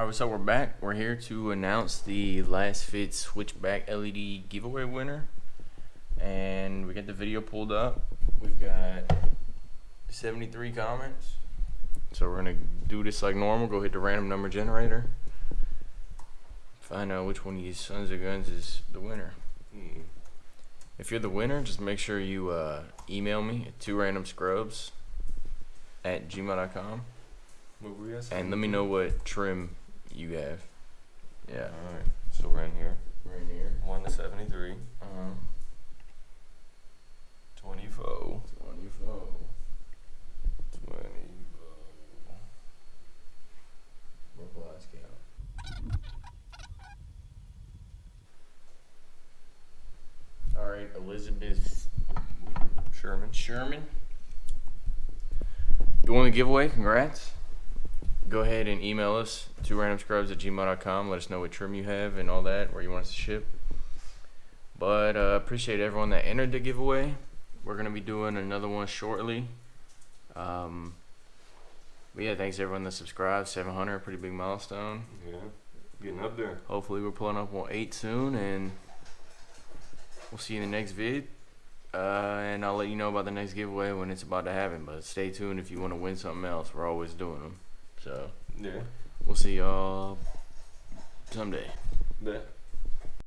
Alright, so we're back. We're here to announce the Lastfit Switchback LED giveaway winner. And we got the video pulled up. We've got 73 comments. So we're gonna do this like normal. Go hit the random number generator. Find out which one of these sons of guns is the winner. If you're the winner, just make sure you email me at 2randomscrubs@gmail.com. And let me know what trim you have. Yeah. Alright, so we're in here. We're in here. 1 to 73. 24. 24. 24. Reply scout. Alright, Elizabeth Sherman. You won the giveaway, congrats. Go ahead and email us 2randomscrubs@gmail.com. Let us know what trim you have and all that, where you want us to ship. But appreciate everyone that entered the giveaway. We're gonna be doing another one shortly. But yeah, thanks to everyone that subscribed. 700, pretty big milestone. Yeah, getting up there. Hopefully we're pulling up on 8 soon, and we'll see you in the next vid. And I'll let you know about the next giveaway when it's about to happen. But stay tuned if you want to win something else. We're always doing them. So Yeah. we'll see y'all someday. Bet.